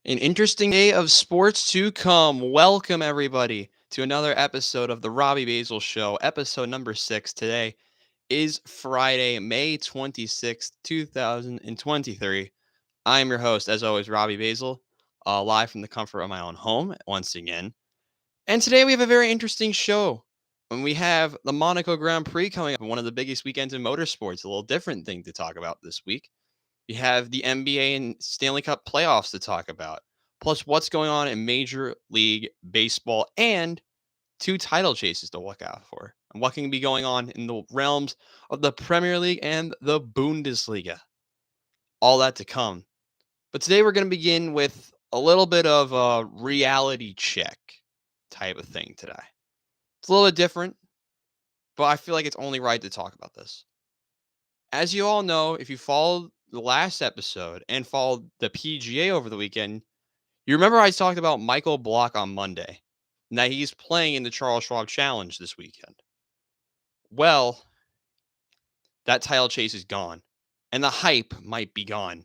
An interesting day of sports to come. Welcome, everybody, to another episode of the Robbie Basel Show, episode number 6. Today is Friday, May 26th, 2023. I am your host, as always, Robbie Basel, live from the comfort of my own home once again. And today we have a very interesting show. And we have the Monaco Grand Prix coming up, one of the biggest weekends in motorsports, a little different thing to talk about this week. We have the NBA and Stanley Cup playoffs to talk about, plus what's going on in Major League Baseball and two title chases to look out for, and what can be going on in the realms of the Premier League and the Bundesliga. All that to come. But today we're going to begin with a little bit of a reality check type of thing today. It's a little bit different, but I feel like it's only right to talk about this. As you all know, if you followed the last episode and followed the PGA over the weekend, you remember I talked about Michael Block on Monday, and that he's playing in the Charles Schwab Challenge this weekend. Well, that title chase is gone, and the hype might be gone.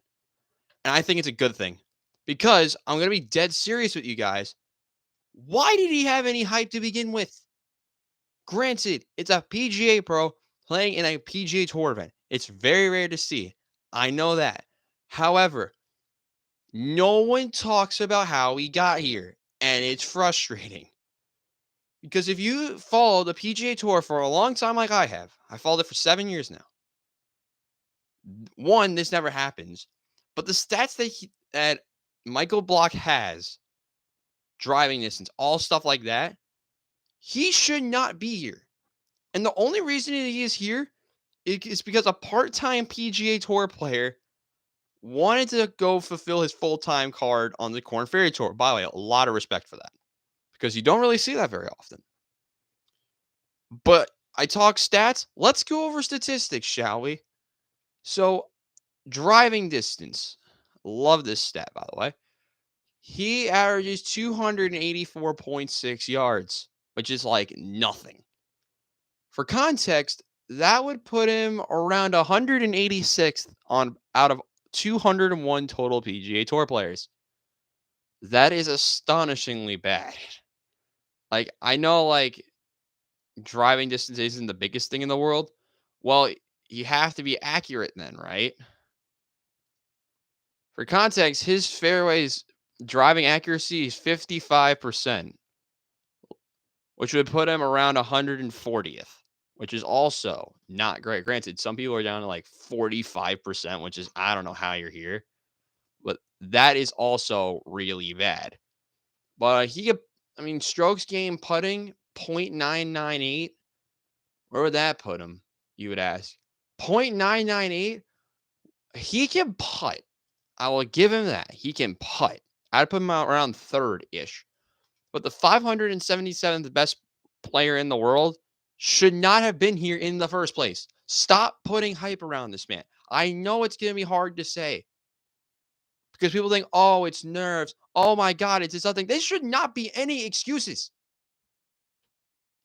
And I think it's a good thing, because I'm going to be dead serious with you guys. Why did he have any hype to begin with? Granted, it's a PGA pro playing in a PGA Tour event. It's very rare to see. I know that. However, no one talks about how he got here, and it's frustrating. Because if you follow the PGA Tour for a long time like I followed it for 7 years now. One, this never happens. But the stats that Michael Block has, driving distance, all stuff like that, he should not be here. And the only reason he is here is because a part-time PGA Tour player wanted to go fulfill his full-time card on the Korn Ferry Tour. By the way, a lot of respect for that, because you don't really see that very often. But I talk stats. Let's go over statistics, shall we? So, driving distance. Love this stat, by the way. He averages 284.6 yards, which is like nothing. For context, that would put him around 186th out of 201 total PGA Tour players. That is astonishingly bad. I know driving distance isn't the biggest thing in the world. Well, you have to be accurate then, right? For context, his fairways driving accuracy is 55%, which would put him around 140th, which is also not great. Granted, some people are down to 45%, which is, I don't know how you're here, but that is also really bad. But strokes gained putting 0.998. Where would that put him, you would ask? 0.998? He can putt. I will give him that. He can putt. I'd put him out around third-ish. But the 577th best player in the world should not have been here in the first place. Stop putting hype around this man. I know it's going to be hard to say, because people think, oh, it's nerves. Oh, my God, it's something. There should not be any excuses.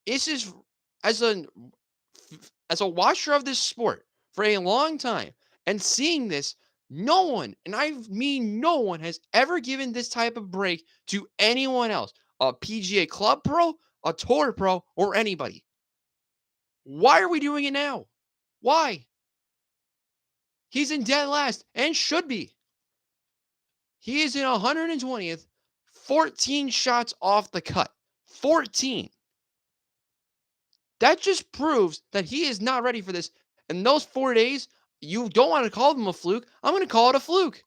This is, as a watcher of this sport for a long time and seeing this, no one, and I mean no one, has ever given this type of break to anyone else. A PGA Club pro, a Tour pro, or anybody. Why are we doing it now? Why? He's in dead last and should be. He is in 120th, 14 shots off the cut. 14. That just proves that he is not ready for this. And those 4 days, you don't want to call them a fluke. I'm going to call it a fluke.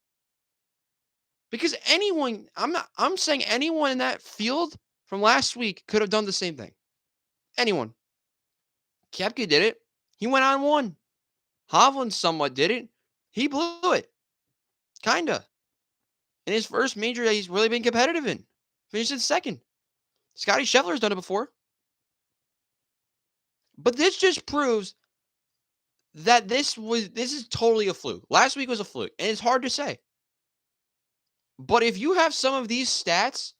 Because I'm saying anyone in that field from last week could have done the same thing. Anyone. Koepka did it. He went on one. Hovland somewhat did it. He blew it. Kinda. In his first major that he's really been competitive in. Finished in second. Scotty Scheffler's done it before. But this just proves that this is totally a fluke. Last week was a fluke, and it's hard to say. But if you have some of these stats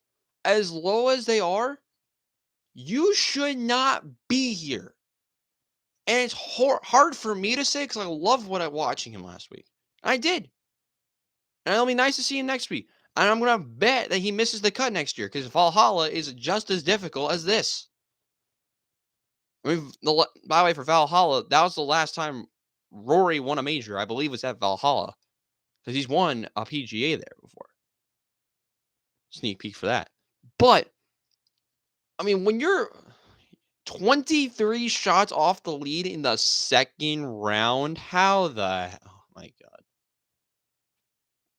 as low as they are, you should not be here. And it's hard for me to say, because I love what I'm watching him last week. I did. And it'll be nice to see him next week. And I'm going to bet that he misses the cut next year because Valhalla is just as difficult as this. I mean, by the way, for Valhalla, that was the last time Rory won a major, I believe, was at Valhalla because he's won a PGA there before. Sneak peek for that. But, I mean, when you're 23 shots off the lead in the second round, oh my God.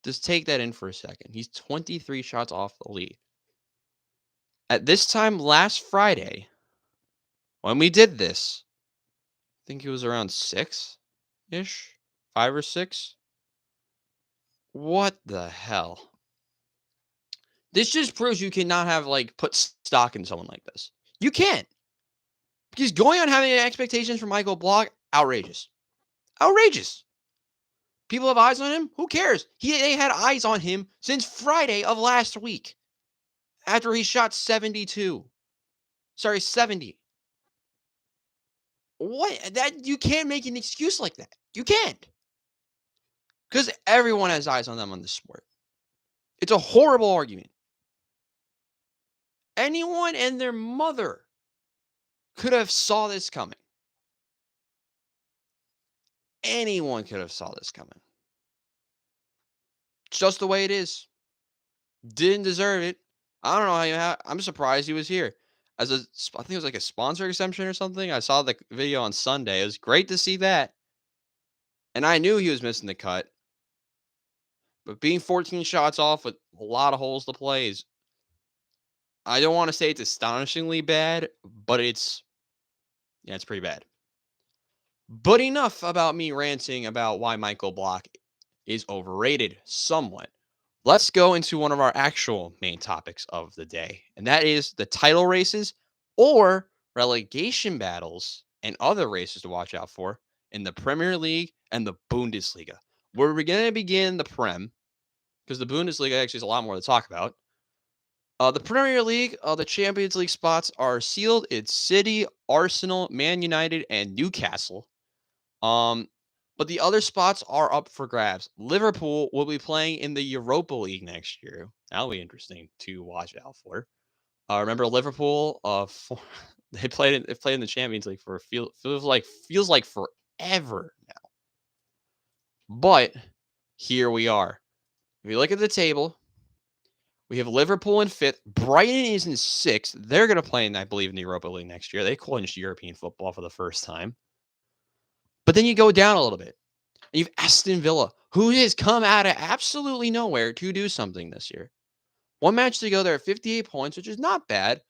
Just take that in for a second. He's 23 shots off the lead. At this time last Friday, when we did this, I think it was around 6-ish, 5 or 6. What the hell? This just proves you cannot have, put stock in someone like this. You can't. Because going on having expectations for Michael Block, outrageous. Outrageous. People have eyes on him? Who cares? They had eyes on him since Friday of last week. After he shot 72. Sorry, 70. What? You can't make an excuse like that. You can't. Because everyone has eyes on them on this sport. It's a horrible argument. Anyone and their mother could have saw this coming. Anyone could have saw this coming. It's just the way it is. Didn't deserve it. I don't know. I'm surprised he was here. I think it was like a sponsor exemption or something. I saw the video on Sunday. It was great to see that. And I knew he was missing the cut. But being 14 shots off with a lot of holes to play is, I don't want to say it's astonishingly bad, but it's pretty bad. But enough about me ranting about why Michael Block is overrated somewhat. Let's go into one of our actual main topics of the day, and that is the title races or relegation battles and other races to watch out for in the Premier League and the Bundesliga. We're going to begin the Prem, because the Bundesliga actually is a lot more to talk about. The Premier League, the Champions League spots are sealed. It's City, Arsenal, Man United, and Newcastle. But the other spots are up for grabs. Liverpool will be playing in the Europa League next year. That'll be interesting to watch out for. Remember Liverpool? They played in the Champions League for feels like forever now. But here we are. If you look at the table, we have Liverpool in 5th. Brighton is in 6th. They're going to play I believe, in the Europa League next year. They clinched European football for the first time. But then you go down a little bit. And you have Aston Villa, who has come out of absolutely nowhere to do something this year. One match to go, they're at 58 points, which is not bad.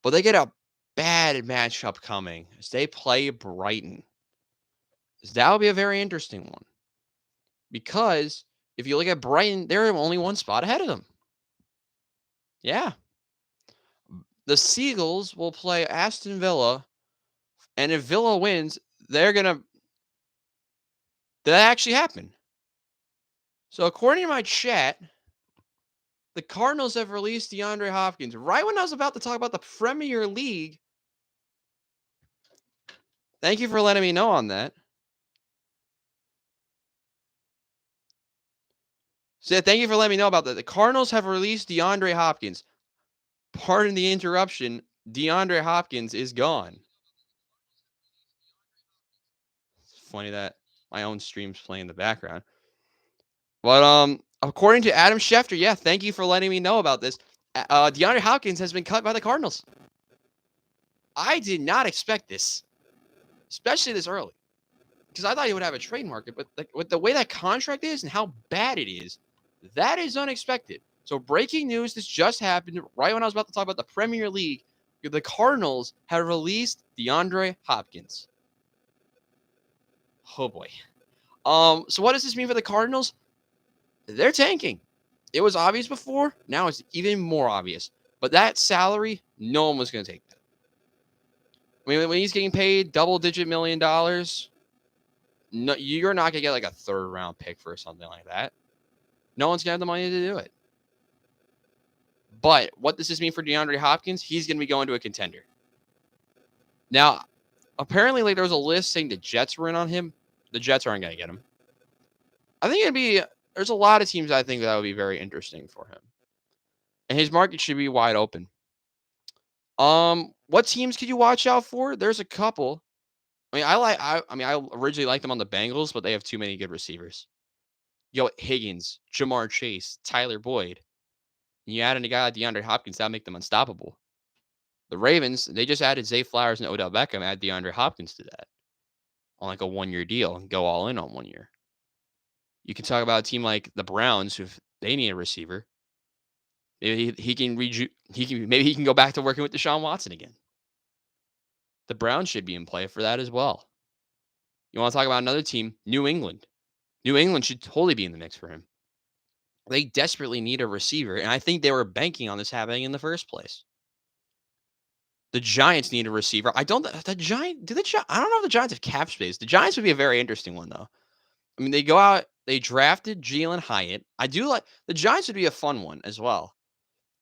But they get a bad matchup coming as they play Brighton. That will be a very interesting one. Because if you look at Brighton, they're only one spot ahead of them. Yeah. The Seagulls will play Aston Villa. And if Villa wins, that actually happened. So according to my chat, the Cardinals have released DeAndre Hopkins. Right when I was about to talk about the Premier League. Thank you for letting me know on that. So thank you for letting me know about that. The Cardinals have released DeAndre Hopkins. Pardon the interruption. DeAndre Hopkins is gone. It's funny that my own stream's playing in the background. But according to Adam Schefter, thank you for letting me know about this. DeAndre Hopkins has been cut by the Cardinals. I did not expect this, especially this early, because I thought he would have a trade market. But with the way that contract is and how bad it is, that is unexpected. So breaking news, this just happened right when I was about to talk about the Premier League. The Cardinals have released DeAndre Hopkins. Oh boy. So what does this mean for the Cardinals? They're tanking. It was obvious before. Now it's even more obvious. But that salary, no one was going to take that. I mean, when he's getting paid double-digit $1 million, no, you're not going to get like a third-round pick for something like that. No one's going to have the money to do it. But what does this mean for DeAndre Hopkins? He's going to be going to a contender. Now, apparently, there was a list saying the Jets were in on him. The Jets aren't going to get him. I think it'd be there's a lot of teams I think that would be very interesting for him, and his market should be wide open. What teams could you watch out for? There's a couple. I originally liked them on the Bengals, but they have too many good receivers. Yo, Higgins, Jamar Chase, Tyler Boyd. You add in a guy like DeAndre Hopkins, that'll make them unstoppable. The Ravens, they just added Zay Flowers and Odell Beckham, add DeAndre Hopkins to that on like a 1 year deal and go all in on 1 year. You can talk about a team like the Browns, who if they need a receiver, maybe he can go back to working with Deshaun Watson again. The Browns should be in play for that as well. You want to talk about another team, New England. New England should totally be in the mix for him. They desperately need a receiver, and I think they were banking on this happening in the first place. The Giants need a receiver. I don't know if the Giants have cap space. The Giants would be a very interesting one, though. I mean, they go out, they drafted Jalen Hyatt. I do like the Giants would be a fun one as well.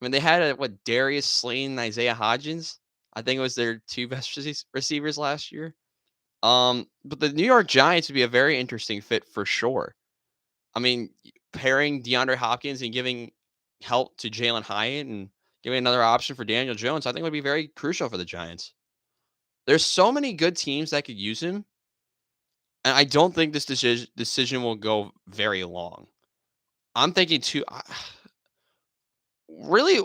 I mean, they had Darius Slayton and Isaiah Hodgins. I think it was their two best receivers last year. But the New York Giants would be a very interesting fit for sure. I mean, pairing DeAndre Hopkins and giving help to Jalen Hyatt and giving another option for Daniel Jones, I think would be very crucial for the Giants. There's so many good teams that could use him, and I don't think this decision will go very long. I'm thinking really,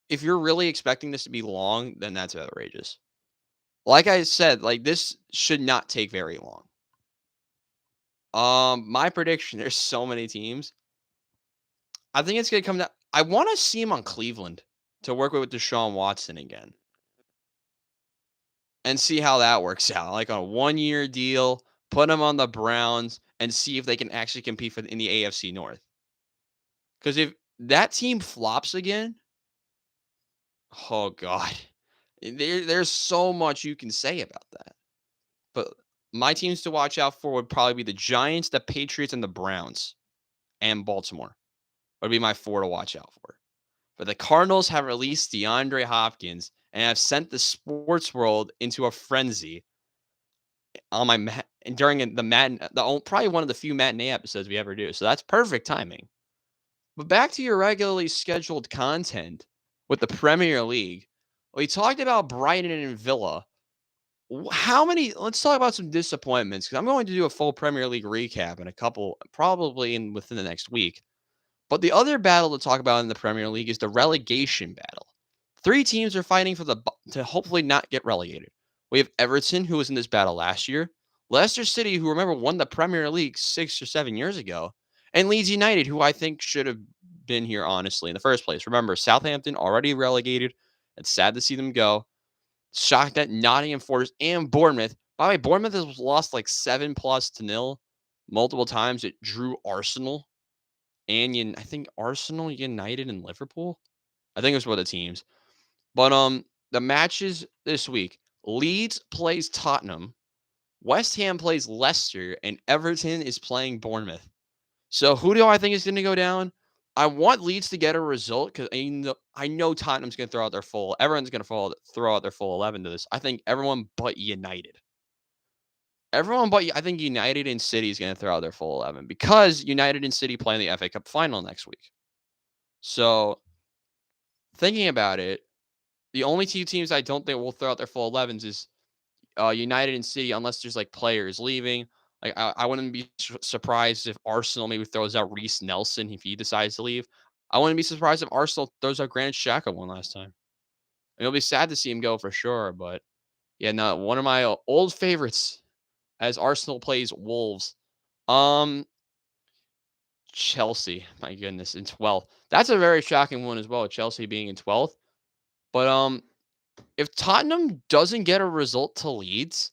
if you're really expecting this to be long, then that's outrageous. Like I said, this should not take very long. My prediction, there's so many teams. I think it's gonna come down. I want to see him on Cleveland to work with Deshaun Watson again and see how that works out. Like on a 1 year deal, put him on the Browns and see if they can actually compete in the AFC North. Because if that team flops again, oh God, there's so much you can say about that. But my teams to watch out for would probably be the Giants, the Patriots, and the Browns, and Baltimore. Would be my 4 to watch out for. But the Cardinals have released DeAndre Hopkins and have sent the sports world into a frenzy on during probably one of the few matinee episodes we ever do. So that's perfect timing. But back to your regularly scheduled content with the Premier League. We talked about Brighton and Villa. Let's talk about some disappointments, because I'm going to do a full Premier League recap in a couple, probably within the next week. But the other battle to talk about in the Premier League is the relegation battle. 3 teams are fighting to hopefully not get relegated. We have Everton, who was in this battle last year, Leicester City, who remember won the Premier League 6 or 7 years ago, and Leeds United, who I think should have been here, honestly, in the first place. Remember, Southampton already relegated. It's sad to see them go. Shocked that Nottingham Forest and Bournemouth. By the way, Bournemouth has lost 7+0 multiple times. It drew Arsenal. And I think Arsenal, United, and Liverpool. I think it was one of the teams. But the matches this week: Leeds plays Tottenham, West Ham plays Leicester, and Everton is playing Bournemouth. So who do I think is going to go down? I want Leeds to get a result, because I know Tottenham's going to throw out their full. Everyone's going to throw out their full 11 to this. I think everyone but United. I think United and City is going to throw out their full 11, because United and City play in the FA Cup final next week. So, thinking about it, the only 2 teams I don't think will throw out their full 11s is United and City, unless there's players leaving. I wouldn't be surprised if Arsenal maybe throws out Reece Nelson if he decides to leave. I wouldn't be surprised if Arsenal throws out Granit Xhaka one last time. It'll be sad to see him go for sure, but yeah, no, one of my old favorites as Arsenal plays Wolves. Chelsea, my goodness, in 12th. That's a very shocking one as well, Chelsea being in 12th. But if Tottenham doesn't get a result to Leeds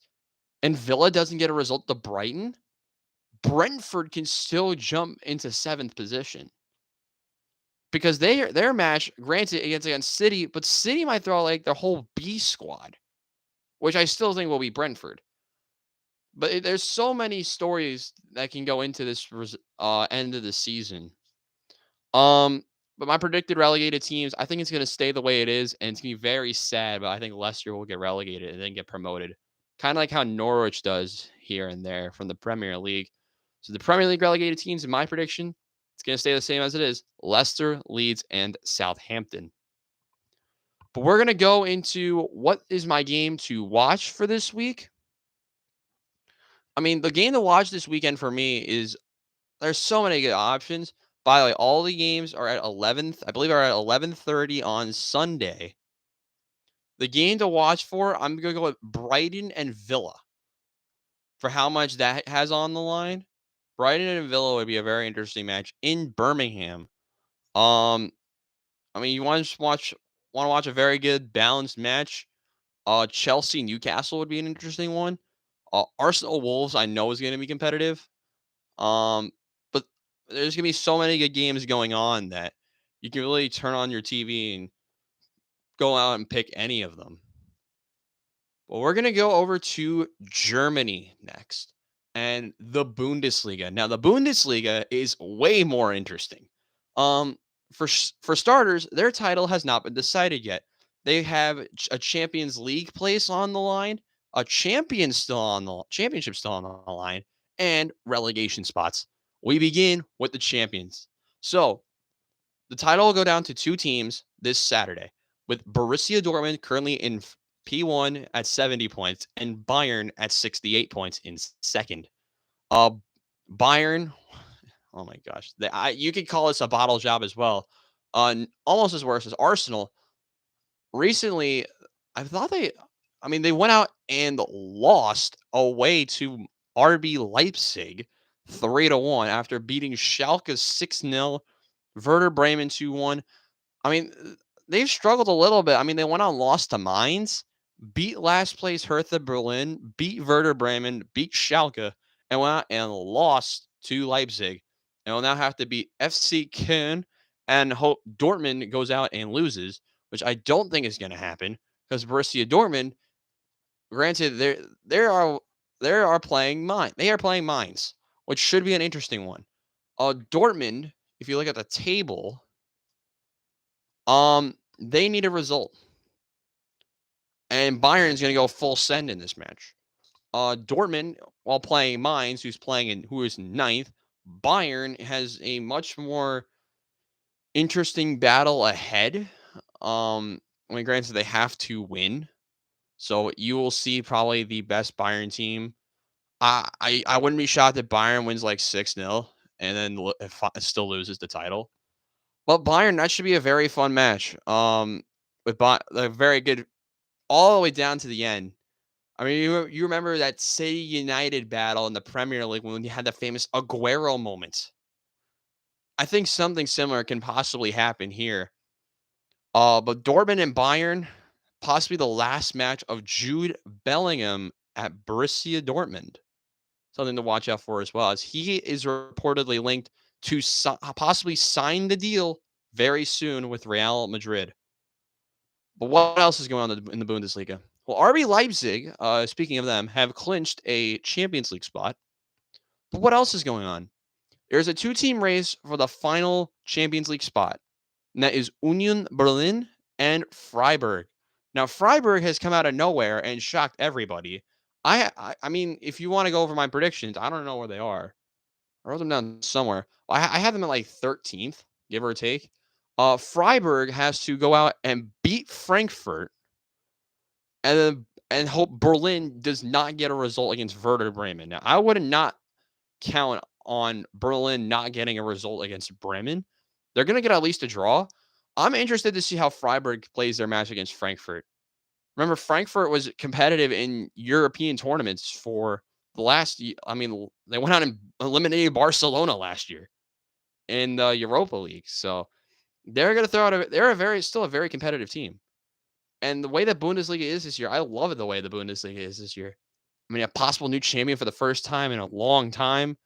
and Villa doesn't get a result to Brighton, Brentford can still jump into 7th position. Because their match, granted, against City, but City might throw their whole B squad, which I still think will be Brentford. But there's so many stories that can go into this end of the season. But my predicted relegated teams, I think it's going to stay the way it is, and it's going to be very sad, but I think Leicester will get relegated and then get promoted. Kind of like how Norwich does here and there from the Premier League. So the Premier League relegated teams, in my prediction, it's going to stay the same as it is: Leicester, Leeds, and Southampton. But we're going to go into what is my game to watch for this week. I mean, the game to watch this weekend for me is there's so many good options. By the way, all the games are at 11th. I believe are at 11:30 on Sunday. The game to watch for, I'm going to go with Brighton and Villa for how much that has on the line. Brighton and Villa would be a very interesting match in Birmingham. Um, I mean, you want to watch a very good balanced match. Chelsea Newcastle would be an interesting one. Arsenal Wolves I know is going to be competitive. But there's gonna be so many good games going on that you can really turn on your TV and go out and pick any of them. Well, we're gonna go over to Germany next and the Bundesliga. Now, the Bundesliga is way more interesting. Um, for starters, their title has not been decided yet. They have a Champions League place on the line, a championship still on the line, and relegation spots. We begin with the champions. So the title will go down to two teams this Saturday, with Borussia Dortmund currently in P1 at 70 points and Bayern at 68 points in second. Uh, Bayern, oh my gosh, you could call this a bottle job as well. Almost as worse as Arsenal. Recently, I thought I mean, they went out and lost away to RB Leipzig 3-1 after beating Schalke 6-0, Werder Bremen 2-1. I mean, they've struggled a little bit. I mean, they went on lost to Mainz, beat last place Hertha Berlin, beat Werder Bremen, beat Schalke, and went out and lost to Leipzig. And will now have to beat FC Köln and hope Dortmund goes out and loses, which I don't think is going to happen because Borussia Dortmund, granted, they are playing Mainz, which should be an interesting one. Dortmund, if you look at the table, they need a result. And Bayern's going to go full send in this match. Dortmund, while playing Mainz, who is ninth, Bayern has a much more interesting battle ahead. I mean, granted, they have to win, so you will see probably the best Bayern team. I wouldn't be shocked if Bayern wins like 6-0 and then still loses the title. But Bayern, that should be a very fun match. With a very good all the way down to the end. I mean, you remember that City United battle in the Premier League when you had the famous Aguero moment. I think something similar can possibly happen here. But Dortmund and Bayern, possibly the last match of Jude Bellingham at Borussia Dortmund. Something to watch out for as well, as he is reportedly linked to possibly sign the deal very soon with Real Madrid. But what else is going on in the Bundesliga? Well, RB Leipzig, speaking of them, have clinched a Champions League spot. But what else is going on? There's a two-team race for the final Champions League spot, and that is Union Berlin and Freiburg. Now, Freiburg has come out of nowhere and shocked everybody. I mean, if you want to go over my predictions, I don't know where they are. I wrote them down somewhere. I have them at like 13th, give or take. Freiburg has to go out and beat Frankfurt and hope Berlin does not get a result against Werder Bremen. Now, I would not count on Berlin not getting a result against Bremen. They're going to get at least a draw. I'm interested to see how Freiburg plays their match against Frankfurt. Remember, Frankfurt was competitive in European tournaments for the last year. I mean, they went out and eliminated Barcelona last year in the Europa League. So they're going to throw out they're still a very competitive team. And the way that Bundesliga is this year, I love it the way the Bundesliga is this year. I mean, a possible new champion for the first time in a long time.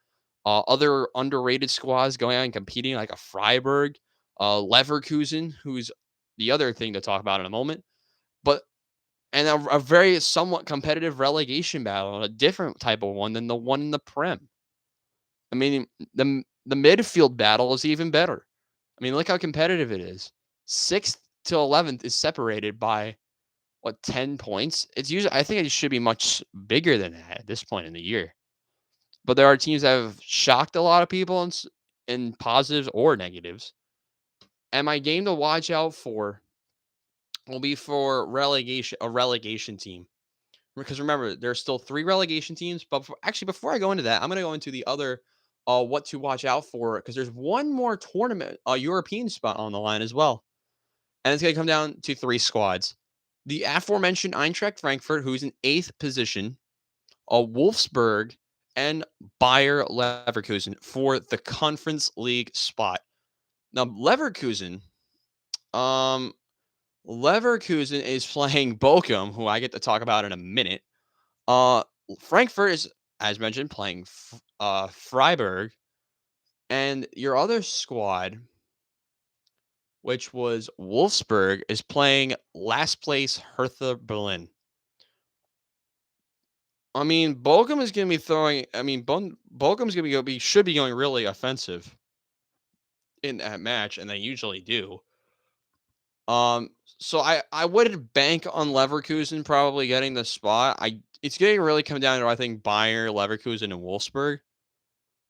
Other underrated squads going out and competing like a Freiburg, Leverkusen, who's the other thing to talk about in a moment. But and a very somewhat competitive relegation battle, a different type of one than the one in the Prem. I mean, the midfield battle is even better. I mean, look how competitive it is. 6th to 11th is separated by 10 points? It's usually I think it should be much bigger than that at this point in the year. but there are teams that have shocked a lot of people in positives or negatives. And my game to watch out for will be for a relegation team. Because remember, there's still 3 relegation teams, but before I go into that, I'm gonna go into the other, what to watch out for, because there's one more tournament, a European spot on the line as well, and it's gonna come down to 3 squads. The aforementioned Eintracht Frankfurt, who's in 8th position, Wolfsburg, and Bayer Leverkusen for the Conference League spot. Now, um, Leverkusen is playing Bochum, who I get to talk about in a minute. Uh, Frankfurt is, as mentioned, playing Freiburg, and your other squad, which was Wolfsburg, is playing last place Hertha Berlin. I mean, Bochum is going to be throwing. I mean, Bochum's going to should be going really offensive in that match, and they usually do. So I would bank on Leverkusen probably getting the spot. It's going to really come down to, I think, Bayer, Leverkusen, and Wolfsburg.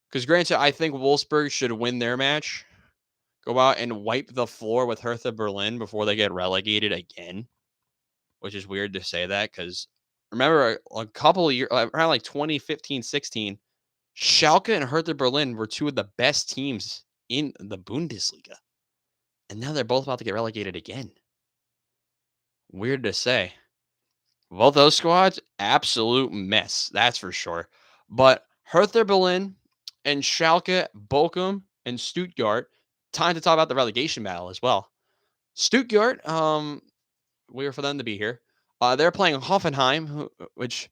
Because granted, I think Wolfsburg should win their match, go out and wipe the floor with Hertha Berlin before they get relegated again, which is weird to say that because remember a couple of years, around like 2015, 16, Schalke and Hertha Berlin were two of the best teams in the Bundesliga. And now they're both about to get relegated again. Weird to say. Both those squads, absolute mess. That's for sure. But Hertha Berlin and Schalke, Bochum, and Stuttgart, time to talk about the relegation battle as well. Stuttgart, we were for them to be here. They're playing Hoffenheim, which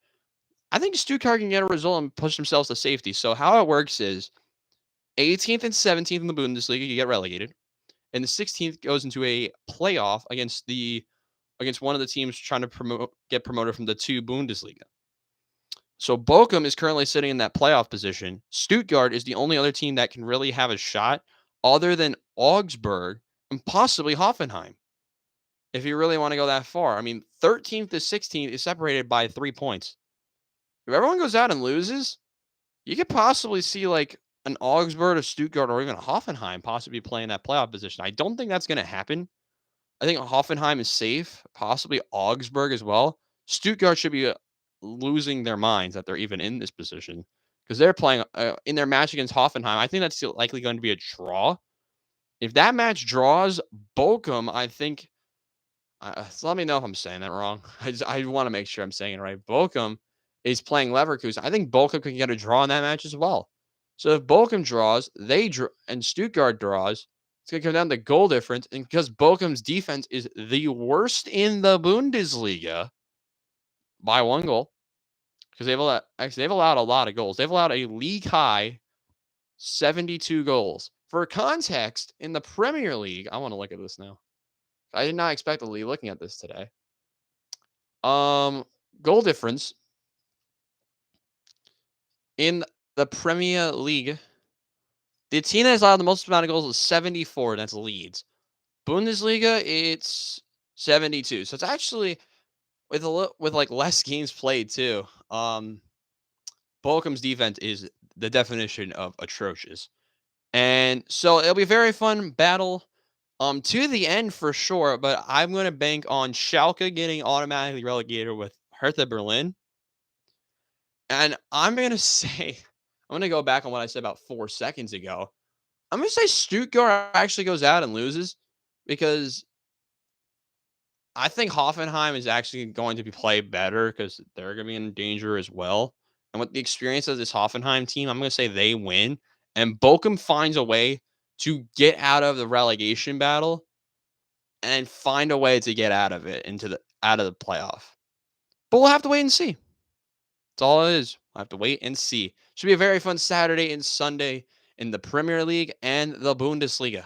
I think Stuttgart can get a result and push themselves to safety. So how it works is 18th and 17th in the Bundesliga, you get relegated, and the 16th goes into a playoff against one of the teams trying to get promoted from the 2 Bundesliga. So Bochum is currently sitting in that playoff position. Stuttgart is the only other team that can really have a shot other than Augsburg and possibly Hoffenheim. If you really want to go that far. I mean, 13th to 16th is separated by 3 points. If everyone goes out and loses, you could possibly see like an Augsburg, a Stuttgart, or even a Hoffenheim possibly playing that playoff position. I don't think that's going to happen. I think Hoffenheim is safe, possibly Augsburg as well. Stuttgart should be losing their minds that they're even in this position because they're playing in their match against Hoffenheim. I think that's likely going to be a draw. If that match draws, Bochum, I think. So let me know if I'm saying that wrong. I want to make sure I'm saying it right. Bochum is playing Leverkusen. I think Bochum can get a draw in that match as well. So if Bochum draws, and Stuttgart draws, it's going to come down to goal difference. And because Bochum's defense is the worst in the Bundesliga by 1 goal, because they've allowed a lot of goals. They've allowed a league high 72 goals. For context, in the Premier League, I want to look at this now. I did not expect to be looking at this today. Goal difference in the Premier League. The team that has allowed the most amount of goals is 74. That's Leeds. Bundesliga, it's 72. So it's actually with like less games played too. Bochum's defense is the definition of atrocious, and so it'll be a very fun battle. To the end for sure, but I'm going to bank on Schalke getting automatically relegated with Hertha Berlin. And I'm going to say, I'm going to go back on what I said about 4 seconds ago. I'm going to say Stuttgart actually goes out and loses because I think Hoffenheim is actually going to be played better because they're going to be in danger as well. And with the experience of this Hoffenheim team, I'm going to say they win. And Bochum finds a way to get out of the relegation battle and find a way to get out of it out of the playoff. But we'll have to wait and see. That's all it is. We'll have to wait and see. Should be a very fun Saturday and Sunday in the Premier League and the Bundesliga.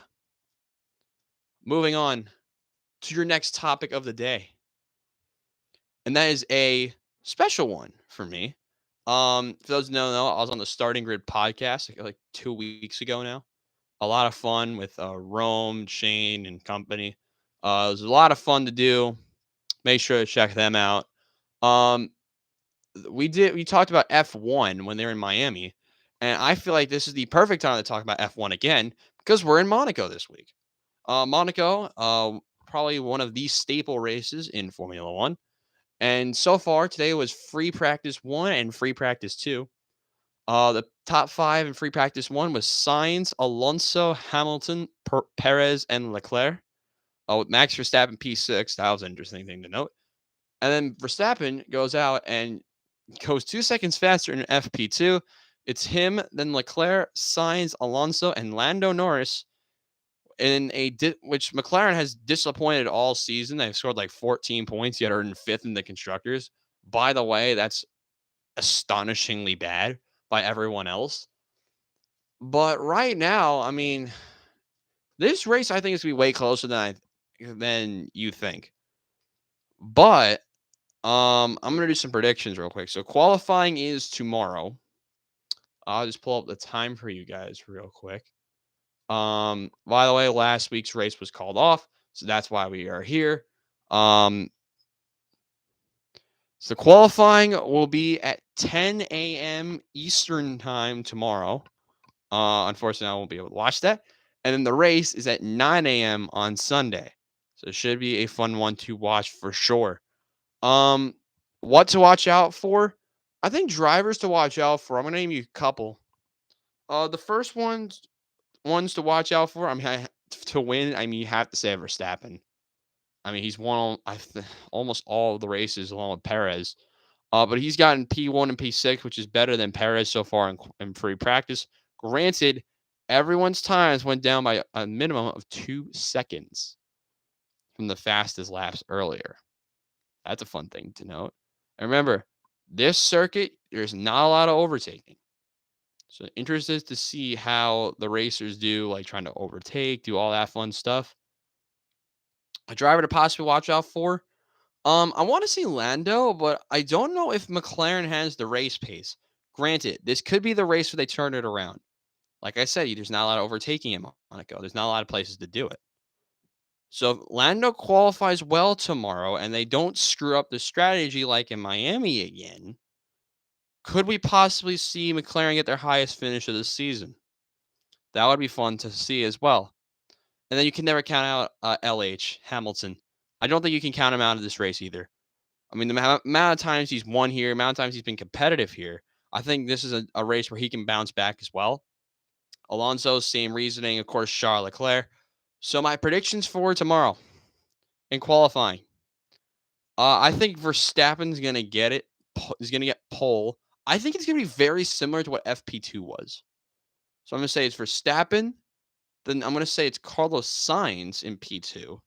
Moving on to your next topic of the day. And that is a special one for me. For those who don't know, I was on the Starting Grid podcast like 2 weeks ago now. A lot of fun with Rome, Shane, and company. It was a lot of fun to do. Make sure to check them out. We talked about F1 when they were in Miami. And I feel like this is the perfect time to talk about F1 again because we're in Monaco this week. Monaco, probably one of the staple races in Formula One. And so far, today was free practice one and free practice two. The top five in free practice one was Sainz, Alonso, Hamilton, Perez, and Leclerc. With Max Verstappen P6. That was an interesting thing to note. And then Verstappen goes out and goes 2 seconds faster in FP2. It's him, then Leclerc, Sainz, Alonso, and Lando Norris in which McLaren has disappointed all season. They've scored like 14 points, yet are in fifth in the constructors. By the way, that's astonishingly bad by everyone else. But right now, I mean, this race I think is gonna be way closer than you think. But I'm gonna do some predictions real quick. So qualifying is tomorrow. I'll just pull up the time for you guys real quick. By the way, last week's race was called off, so that's why we are here. Um, so qualifying will be at 10 a.m. Eastern time tomorrow. Unfortunately, I won't be able to watch that. And then the race is at 9 a.m. on Sunday. So it should be a fun one to watch for sure. Um, what to watch out for? I think drivers to watch out for. I'm gonna name you a couple. The first ones to watch out for. I mean, to win. I mean, you have to say Verstappen. I mean, he's won almost all of the races along with Perez. But he's gotten P1 and P6, which is better than Perez so far in free practice. Granted, everyone's times went down by a minimum of 2 seconds from the fastest laps earlier. That's a fun thing to note. And remember, this circuit, there's not a lot of overtaking. So interested to see how the racers do, like trying to overtake, do all that fun stuff. A driver to possibly watch out for. I want to see Lando, but I don't know if McLaren has the race pace. Granted, this could be the race where they turn it around. Like I said, there's not a lot of overtaking in Monaco. There's not a lot of places to do it. So if Lando qualifies well tomorrow and they don't screw up the strategy like in Miami again, could we possibly see McLaren get their highest finish of the season? That would be fun to see as well. And then you can never count out LH, Hamilton. I don't think you can count him out of this race either. I mean, the amount of times he's won here, amount of times he's been competitive here, I think this is a race where he can bounce back as well. Alonso, same reasoning. Of course, Charles Leclerc. So my predictions for tomorrow in qualifying. I think Verstappen's going to get it. He's going to get pole. I think it's going to be very similar to what FP2 was. So I'm going to say it's Verstappen. Then I'm going to say it's Carlos Sainz in P2.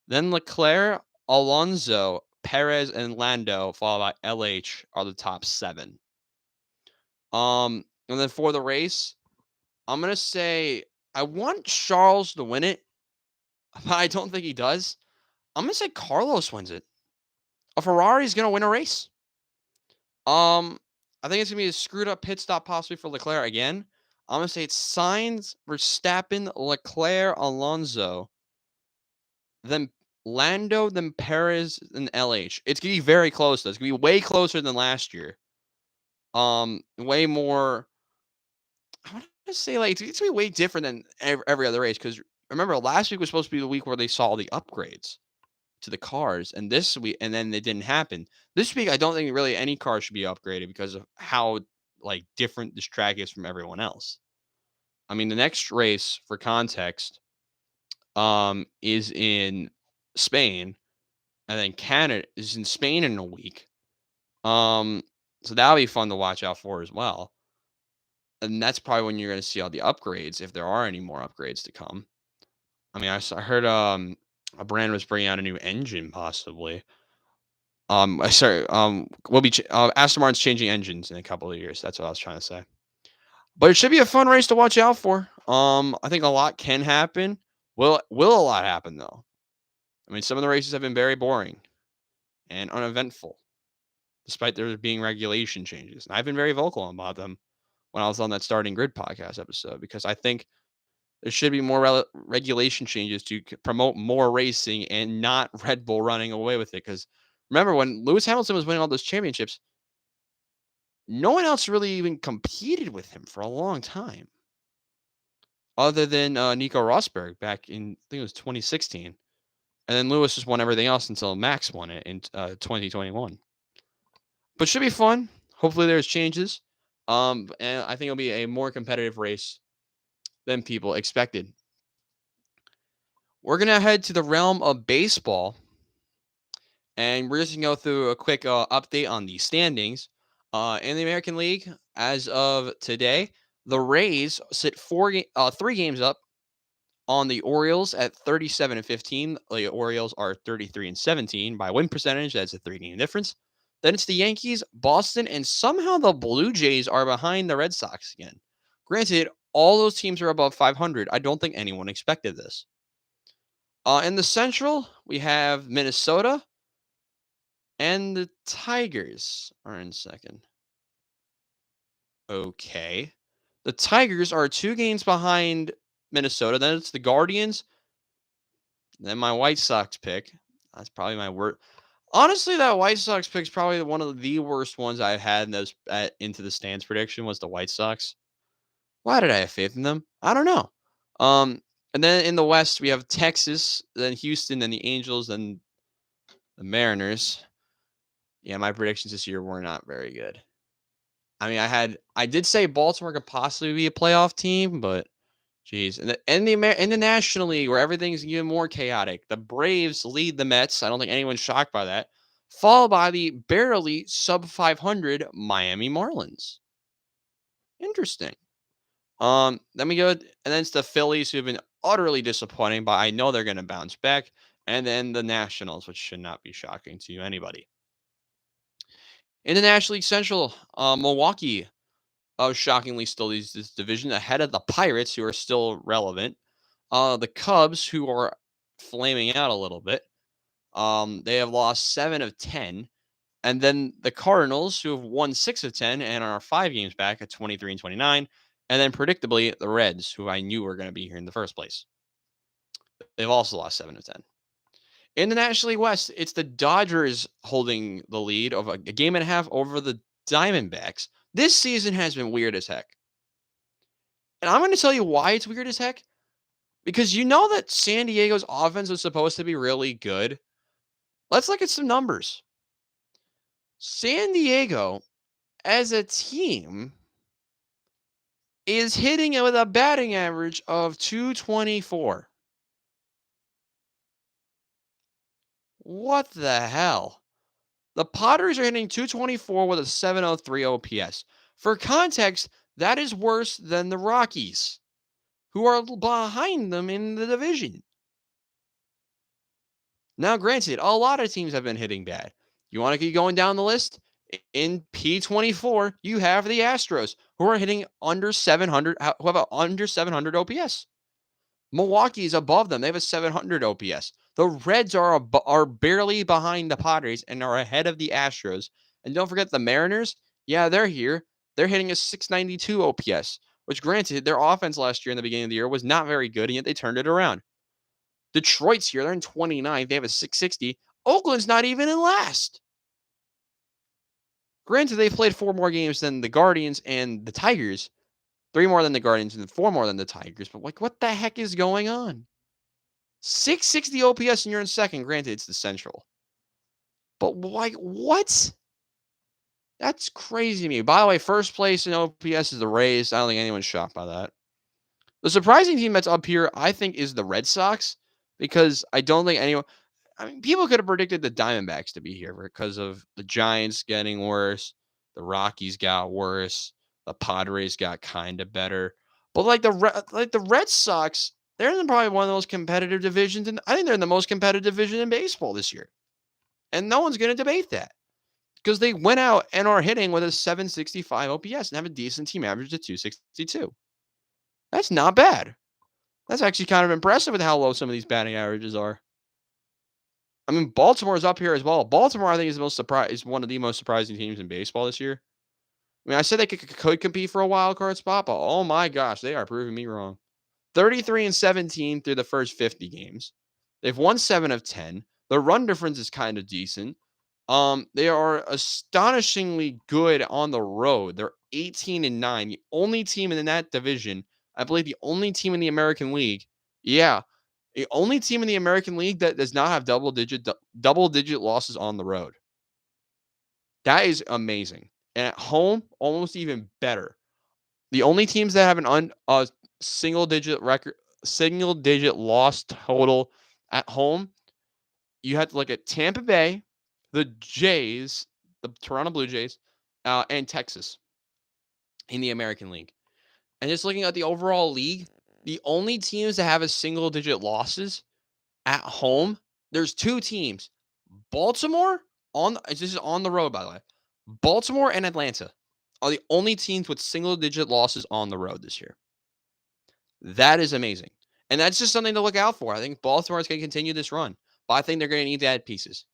Then Leclerc, Alonso, Perez, and Lando, followed by LH, are the top 7. And then for the race, I'm going to say I want Charles to win it, but I don't think he does. I'm going to say Carlos wins it. A Ferrari is going to win a race. I think it's going to be a screwed up pit stop possibly for Leclerc again. I'm going to say it's Sainz, Verstappen, Leclerc, Alonso, then Lando, then Perez, then LH. It's going to be very close, though. It's going to be way closer than last year. Way more. I want to say, like, it's going to be way different than every other race because remember, last week was supposed to be the week where they saw all the upgrades to the cars, and this week, and then it didn't happen. This week, I don't think really any car should be upgraded because of how like different this track is from everyone else. I mean, the next race, for context, is in Spain, and then Canada is in Spain in a week. So that'll be fun to watch out for as well. And that's probably when you're going to see all the upgrades, if there are any more upgrades to come. I mean, I heard a brand was bringing out a new engine possibly. Sorry, we'll be Aston Martin's changing engines in a couple of years. That's what I was trying to say. But it should be a fun race to watch out for. I think a lot can happen. Will a lot happen though? I mean, some of the races have been very boring and uneventful, despite there being regulation changes. And I've been very vocal about them when I was on that Starting Grid podcast episode because I think there should be more regulation changes to promote more racing and not Red Bull running away with it. Because remember, when Lewis Hamilton was winning all those championships, No one else really even competed with him for a long time, other than Nico Rosberg back in, I think it was 2016. And then Lewis just won everything else until Max won it in 2021. But should be fun. Hopefully there's changes. And I think it'll be a more competitive race than people expected. We're gonna head to the realm of baseball, and we're just gonna go through a quick update on the standings. In the American League, as of today, the Rays sit 3 games up on the Orioles at 37-15. The Orioles are 33-17 by win percentage. That's a 3-game difference. Then it's the Yankees, Boston, and somehow the Blue Jays are behind the Red Sox again. Granted, all those teams are above 500. I don't think anyone expected this. In the Central, we have Minnesota and the Tigers are in second. Okay. The Tigers are 2 games behind Minnesota. Then it's the Guardians. Then my White Sox pick. That's probably my word. Honestly, that White Sox pick is probably one of the worst ones I've had in those into the stands prediction was the White Sox. Why did I have faith in them? I don't know. And then in the West we have Texas, then Houston, then the Angels, then the Mariners. Yeah, my predictions this year were not very good. I mean, I did say Baltimore could possibly be a playoff team, but jeez. In the National League, where everything's even more chaotic, the Braves lead the Mets. I don't think anyone's shocked by that. Followed by the barely sub 500 Miami Marlins. Interesting. Then we go, and then it's the Phillies who've been utterly disappointing, but I know they're going to bounce back. And then the Nationals, which should not be shocking to anybody. In the National League Central, Milwaukee shockingly still leads this division ahead of the Pirates, who are still relevant. The Cubs, who are flaming out a little bit, they have lost 7 of 10. And then the Cardinals, who have won 6 of 10 and are 5 games back at 23-29. And then predictably, the Reds, who I knew were going to be here in the first place. They've also lost 7 of 10. In the National League West, it's the Dodgers holding the lead of a game and a half over the Diamondbacks. This season has been weird as heck. And I'm going to tell you why it's weird as heck. Because you know that San Diego's offense was supposed to be really good. Let's look at some numbers. San Diego, as a team, is hitting it with a batting average of 224. What the hell? The Padres are hitting 224 with a 703 OPS. For context, that is worse than the Rockies, who are behind them in the division. Now, granted, a lot of teams have been hitting bad. You want to keep going down the list? In P24, you have the Astros, who are hitting under 700, who have under 700 OPS. Milwaukee is above them. They have a 700 OPS. The Reds are barely behind the Padres and are ahead of the Astros. And don't forget the Mariners. Yeah, they're here. They're hitting a 692 OPS, which granted, their offense last year in the beginning of the year was not very good, and yet they turned it around. Detroit's here. They're in 29th. They have a 660. Oakland's not even in last. Granted, they've played 4 more games than the Guardians and the Tigers. 3 more than the Guardians and 4 more than the Tigers. But, what the heck is going on? 660 OPS and you're in second. Granted, it's the Central. But, what? That's crazy to me. By the way, first place in OPS is the Rays. I don't think anyone's shocked by that. The surprising team that's up here, I think, is the Red Sox. Because I don't think anyone... I mean, people could have predicted the Diamondbacks to be here because of the Giants getting worse. The Rockies got worse. The Padres got kind of better. But the Red Sox, they're in probably one of the most competitive divisions. And I think they're in the most competitive division in baseball this year. And no one's going to debate that. Because they went out and are hitting with a 765 OPS and have a decent team average of 262. That's not bad. That's actually kind of impressive with how low some of these batting averages are. I mean, Baltimore is up here as well. Baltimore, I think, is one of the most surprising teams in baseball this year. I mean, I said they could compete for a wild card spot, but oh my gosh, they are proving me wrong. 33-17 through the first 50 games. They've won 7 of 10. The run difference is kind of decent. They are astonishingly good on the road. They're 18-9, the only team in that division. I believe the only team in the American League. Yeah, the only team in the American League that does not have double digit losses on the road. That is amazing. And at home, almost even better. The only teams that have an single digit record, single digit loss total at home, you have to look at Tampa Bay, the Jays, the Toronto Blue Jays, and Texas in the American League. And just looking at the overall league, the only teams that have a single digit losses at home, there's two teams. Baltimore this is on the road, by the way. Baltimore and Atlanta are the only teams with single digit losses on the road this year. That is amazing. And that's just something to look out for. I think Baltimore is going to continue this run, but I think they're going to need to add pieces.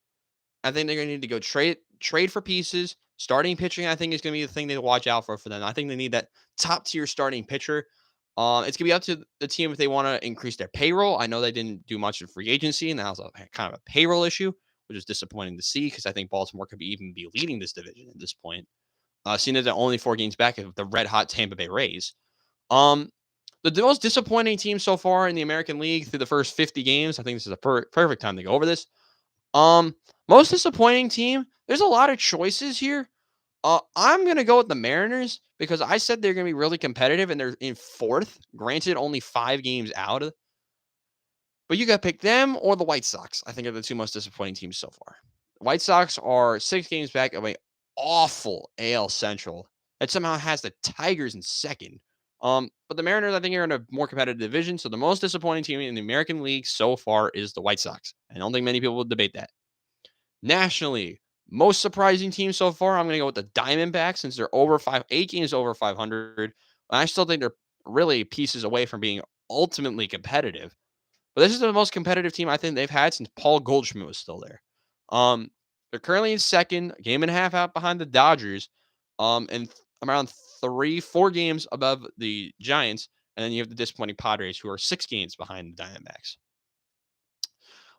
I think they're going to need to go trade for pieces. Starting pitching, I think, is going to be the thing to watch out for them. I think they need that top tier starting pitcher. It's going to be up to the team if they want to increase their payroll. I know they didn't do much in free agency, and that was kind of a payroll issue, which is disappointing to see because I think Baltimore could even be leading this division at this point. Seeing that they're only 4 games back of the red hot Tampa Bay Rays. Um, the most disappointing team so far in the American League through the first 50 games. I think this is a perfect time to go over this. Most disappointing team. There's a lot of choices here. I'm gonna go with the Mariners because I said they're gonna be really competitive and they're in 4th. Granted, only 5 games out. But you got to pick them or the White Sox. I think are the two most disappointing teams so far. The White Sox are 6 games back of an awful AL Central that somehow has the Tigers in 2nd. But the Mariners, I think, are in a more competitive division. So the most disappointing team in the American League so far is the White Sox. I don't think many people would debate that. Nationally, most surprising team so far, I'm going to go with the Diamondbacks since they're 8 games over 500. I still think they're really pieces away from being ultimately competitive. But this is the most competitive team I think they've had since Paul Goldschmidt was still there. Um, they're currently in 2nd, a game and a half out behind the Dodgers, and around 4 games above the Giants. And then you have the disappointing Padres, who are 6 games behind the Diamondbacks.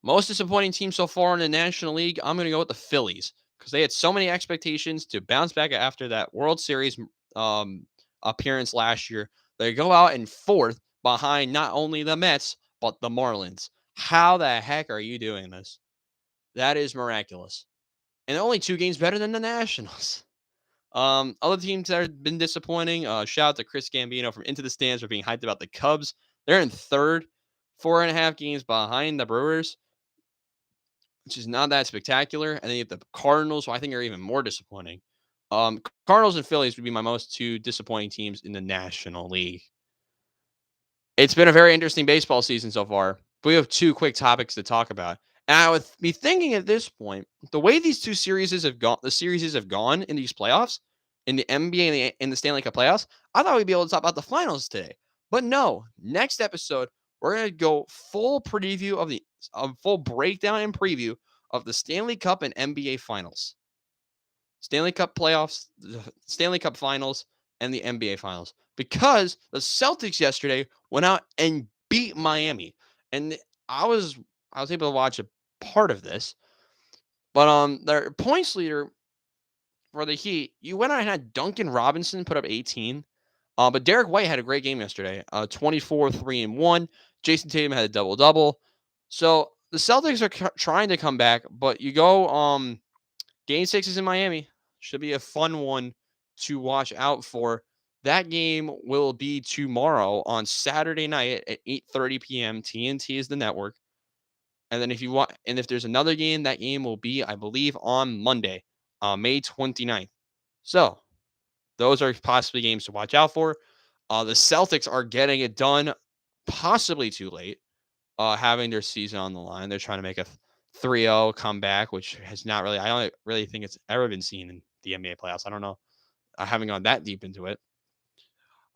Most disappointing team so far in the National League, I'm going to go with the Phillies because they had so many expectations to bounce back after that World Series appearance last year. They go out in 4th behind not only the Mets, but the Marlins. How the heck are you doing this? That is miraculous. And they're only 2 games better than the Nationals. Other teams that have been disappointing. Shout out to Chris Gambino from Into the Stands for being hyped about the Cubs. They're in 3rd, 4.5 games behind the Brewers, which is not that spectacular. And then you have the Cardinals, who I think are even more disappointing. Cardinals and Phillies would be my most 2 disappointing teams in the National League. It's been a very interesting baseball season so far. But we have 2 quick topics to talk about. And I would be thinking at this point, the way these 2 series have gone in these playoffs, in the NBA and the Stanley Cup playoffs, I thought we'd be able to talk about the finals today. But no, next episode, we're going to go full preview of full breakdown and preview of the Stanley Cup and NBA finals. Stanley Cup playoffs, the Stanley Cup finals, and the NBA finals. Because the Celtics yesterday went out and beat Miami. And I was able to watch a part of this. But their points leader for the Heat, you went out and had Duncan Robinson put up 18. But Derek White had a great game yesterday. 24, 3 and 1. Jason Tatum had a double-double. So the Celtics are trying to come back, but you go Game 6 is in Miami. Should be a fun one to watch out for. That game will be tomorrow on Saturday night at 8:30 p.m. TNT is the network. And then if there's another game, that game will be, I believe, on Monday, May 29th. So those are possibly games to watch out for. The Celtics are getting it done, possibly too late, having their season on the line. They're trying to make a 3-0 comeback, which has not really, I don't really think it's ever been seen in the NBA playoffs. I don't know. I haven't gone that deep into it.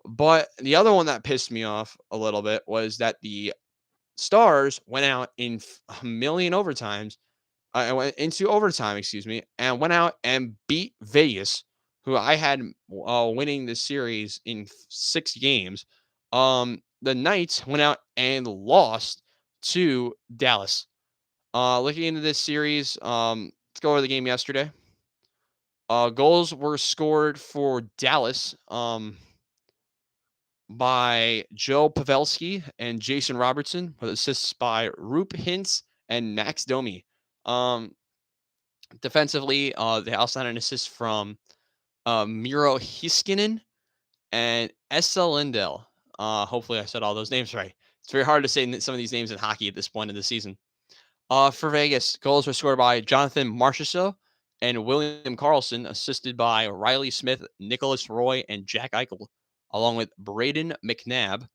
But the other one that pissed me off a little bit was that the Stars went out in a million overtimes. Went into overtime, and went out and beat Vegas, who I had winning this series in 6 games. The Knights went out and lost to Dallas. Looking into this series, Let's go over the game yesterday. Goals were scored for Dallas by Joe Pavelski and Jason Robertson, with assists by Roop Hintz and Max Domi. Um, Defensively, they also had an assist from Miro Hiskinen and Esa Lindell. Hopefully, I said all those names right. It's very hard to say some of these names in hockey at this point in the season. For Vegas, goals were scored by Jonathan Marchessault and William Karlsson, assisted by Riley Smith, Nicholas Roy, and Jack Eichel, along with Braden McNabb.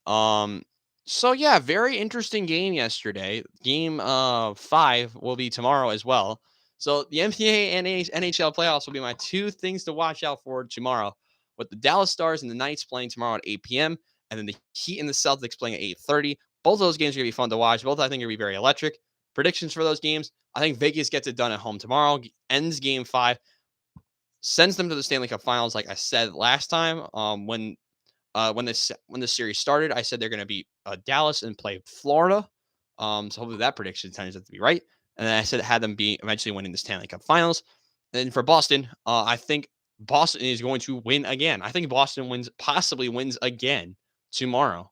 Um, so yeah, very interesting game yesterday. Game 5 will be tomorrow as well. So the NBA and NHL playoffs will be my two things to watch out for tomorrow, with the Dallas Stars and the Knights playing tomorrow at 8 p.m. and then the Heat and the Celtics playing at 8:30. Both of those games are gonna be fun to watch. Both I think are gonna be very electric. Predictions for those games: I think Vegas gets it done at home tomorrow, ends Game 5, sends them to the Stanley Cup Finals, like I said last time. When this series started, I said they're going to beat Dallas and play Florida. So hopefully that prediction turns out to be right. And then I said had them be eventually winning the Stanley Cup Finals. And then for Boston, I think Boston is going to win again. I think Boston possibly wins again tomorrow.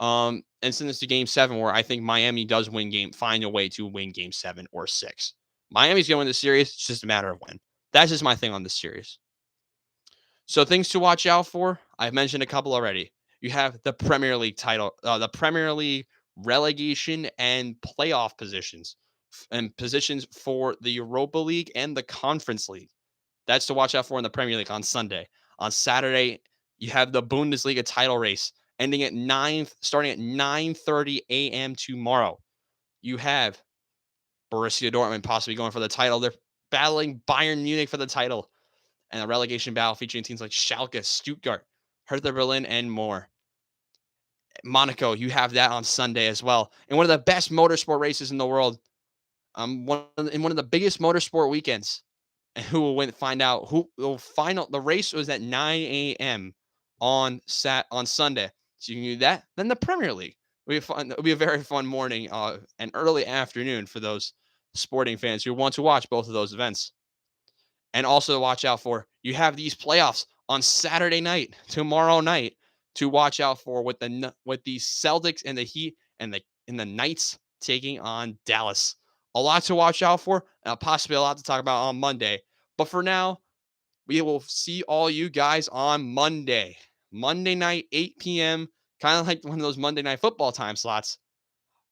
And send this to Game 7, where I think Miami does find a way to win Game 7 or 6. Miami's going to win the series. It's just a matter of when. That's just my thing on this series. So things to watch out for. I've mentioned a couple already. You have the Premier League title, the Premier League relegation and playoff positions, and positions for the Europa League and the Conference League. That's to watch out for in the Premier League on Sunday. On Saturday, you have the Bundesliga title race ending at starting at 9:30 a.m. tomorrow. You have Borussia Dortmund possibly going for the title. They're battling Bayern Munich for the title, and a relegation battle featuring teams like Schalke, Stuttgart, Hertha Berlin, and more. Monaco, you have that on Sunday as well. And one of the best motorsport races in the world. In one of the biggest motorsport weekends. And who will win? Find out who will find out. The race was at 9 a.m. on Sunday. So you can do that. Then the Premier League. It'll be a very fun morning and early afternoon for those sporting fans who want to watch both of those events. And also to watch out for, you have these playoffs on Saturday night, tomorrow night, to watch out for, with the Celtics and the Heat and the Knights taking on Dallas. A lot to watch out for, and possibly a lot to talk about on Monday. But for now, we will see all you guys on Monday. Monday night, 8 p.m., kind of like one of those Monday Night Football time slots.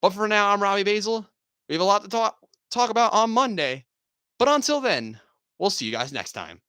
But for now, I'm Robbie Basel. We have a lot to talk about on Monday. But until then, we'll see you guys next time.